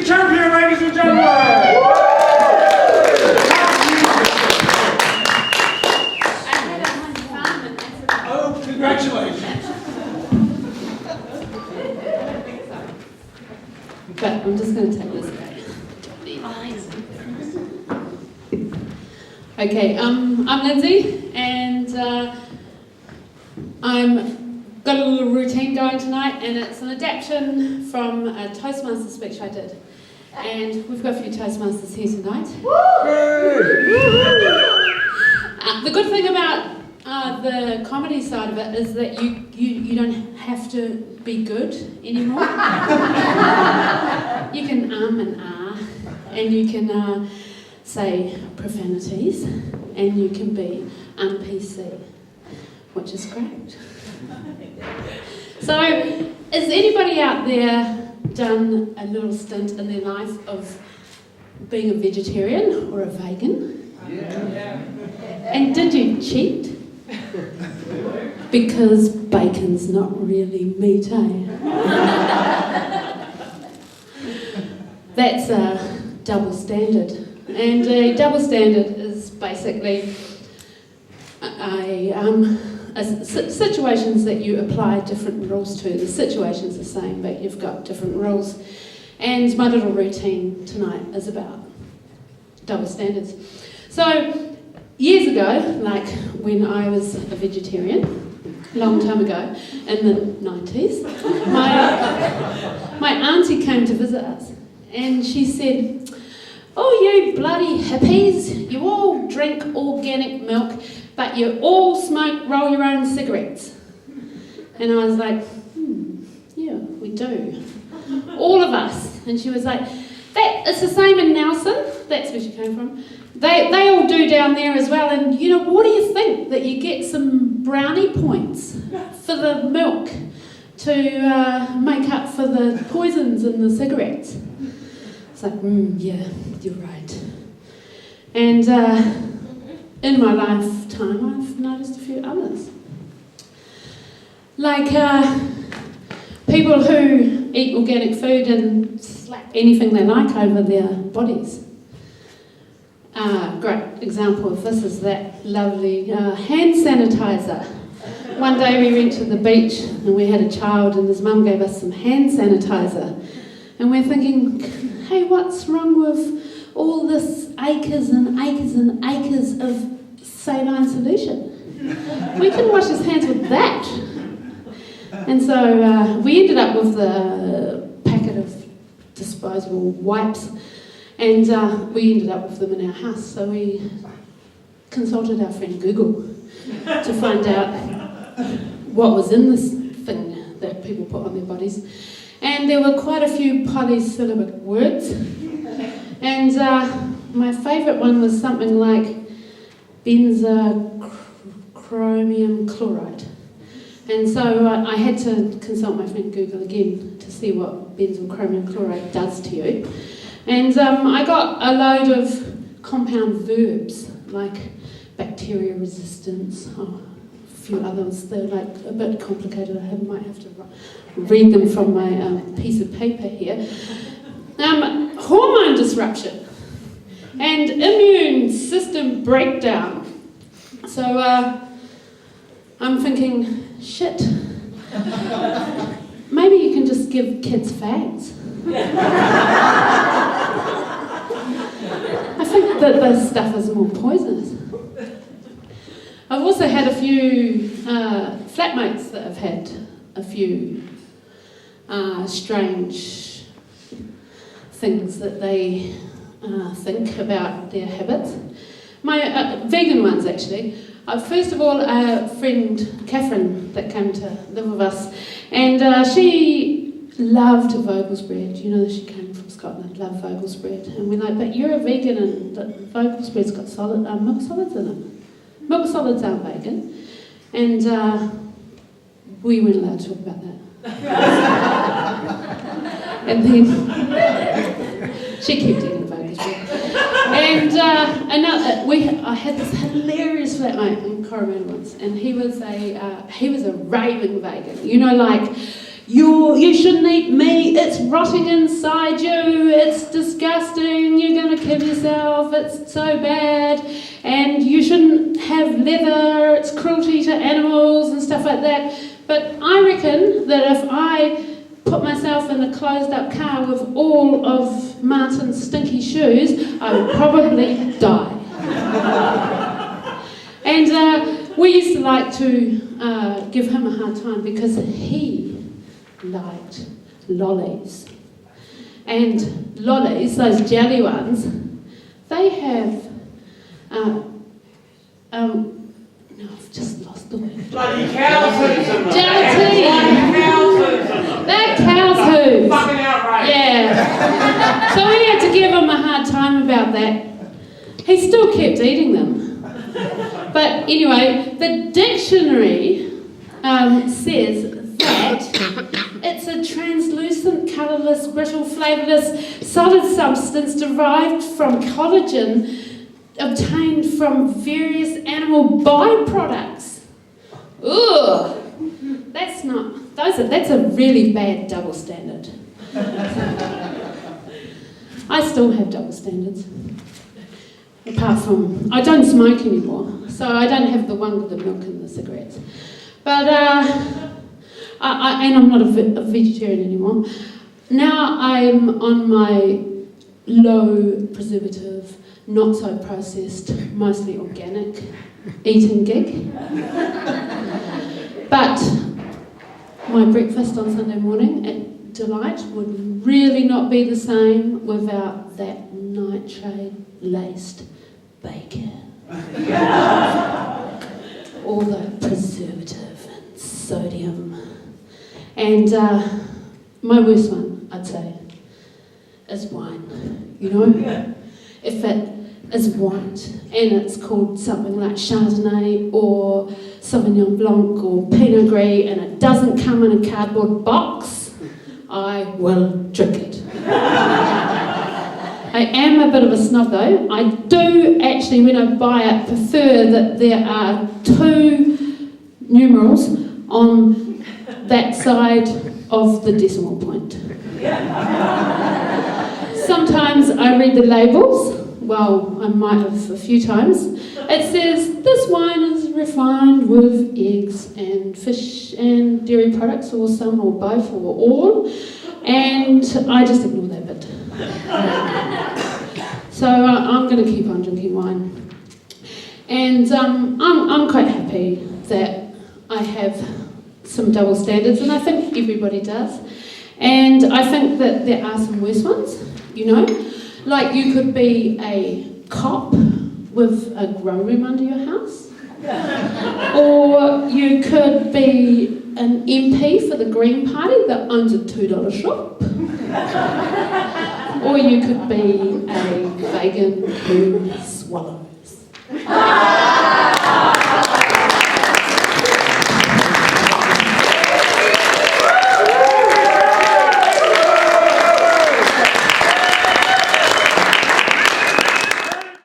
champion, ladies and gentlemen! Oh, congratulations! But I'm just going to take this back. Okay, I'm Lindsay, and I'm got a little routine going tonight, and it's an adaptation from a Toastmasters speech I did. And we've got a few Toastmasters here tonight. The good thing about the comedy side of it is that you don't have to be good anymore. You can and and you can say profanities, and you can be un-PC, which is great. So, has anybody out there done a little stint in their life of being a vegetarian or a vegan? Yeah. And did you cheat? Because bacon's not really meat, eh? That's a double standard. And a double standard is basically situations that you apply different rules to. The situation's the same, but you've got different rules. And my little routine tonight is about double standards. So, years ago, like when I was a vegetarian, a long time ago, in the 90s, my auntie came to visit us, and she said, "Oh, you bloody hippies, you all drink organic milk, but you all roll your own cigarettes." And I was like, yeah, we do. All of us. And she was like, it's the same in Nelson, that's where she came from. They all do down there as well, and you know, what do you think? That you get some brownie points for the milk to make up for the poisons in the cigarettes. It's like, yeah, you're right. And in my lifetime, I've noticed a few others. Like people who eat organic food and slap anything they like over their bodies. Great example of this is that lovely hand sanitizer. One day we went to the beach and we had a child, and his mum gave us some hand sanitizer. And we're thinking, hey, what's wrong with all this acres and acres and acres of saline solution? We can wash his hands with that. And so we ended up with a packet of disposable wipes, and we ended up with them in our house. So we consulted our friend Google to find out what was in this thing that people put on their bodies. And there were quite a few polysyllabic words. And my favourite one was something like benzochromium chloride. And so I had to consult my friend Google again to see what benzochromium chloride does to you. And I got a load of compound verbs like bacteria resistance, a few others. They're like a bit complicated. I might have to read them from my piece of paper here. Hormone disruption and immune system breakdown. So I'm thinking, shit, maybe you can just give kids fags. I think that this stuff is more poisonous. I've also had a few flatmates that have had a few strange things that they think about their habits. My vegan ones, actually. First of all, a friend, Catherine, that came to live with us, and she loved Vogel's bread. You know, she came from Scotland, loved Vogel's bread. And we're like, but you're a vegan, and Vogel's bread's got milk solids in it. Milk solids aren't vegan. And we weren't allowed to talk about that. And then she kept eating Vogel's bread. And I had this hilarious flatmate in Coromandel once, and he was a raving vegan. You know, like you shouldn't eat meat, it's rotting inside you, it's disgusting, you're going to kill yourself, it's so bad, and you shouldn't have leather, it's cruelty to animals and stuff like that. But I reckon that if I put myself in a closed up car with all of Martin's stinky shoes, I would probably die. And we used to like to give him a hard time because he liked lollies. And lollies, those jelly ones, they have, no, I've just lost the word. Bloody cow's hooves in them. Gelatine. Bloody cow's hooves in them. They're cow's hooves. Fucking outrage. Yeah. So we had to give him a hard time about that. He still kept eating them. But anyway, the dictionary says that it's a translucent, colourless, brittle, flavourless, solid substance derived from collagen obtained from various animal byproducts. Ugh! That's a really bad double standard. I still have double standards. Apart from, I don't smoke anymore, so I don't have the one with the milk and the cigarettes. But, and I'm not a vegetarian anymore. Now I'm on my low preservative, not so processed, mostly organic eating gig. But my breakfast on Sunday morning at Delight would really not be the same without that nitrate-laced bacon. All the preservative and sodium. And my worst one, I'd say, is wine. You know? If it is white and it's called something like Chardonnay or Sauvignon Blanc or Pinot Gris and it doesn't come in a cardboard box, I will drink it. I am a bit of a snob though. I do actually, when I buy it, prefer that there are 2 numerals on that side of the decimal point. Sometimes I read the labels. Well, I might have a few times. It says, this wine is refined with eggs and fish and dairy products, or some, or both, or all. And I just ignore that bit. So I'm going to keep on drinking wine. And I'm quite happy that I have some double standards, and I think everybody does. And I think that there are some worse ones, you know. Like you could be a cop with a grow room under your house. Or you could be an MP for the Green Party that owns a $2 shop. Or you could be a vegan who swallows.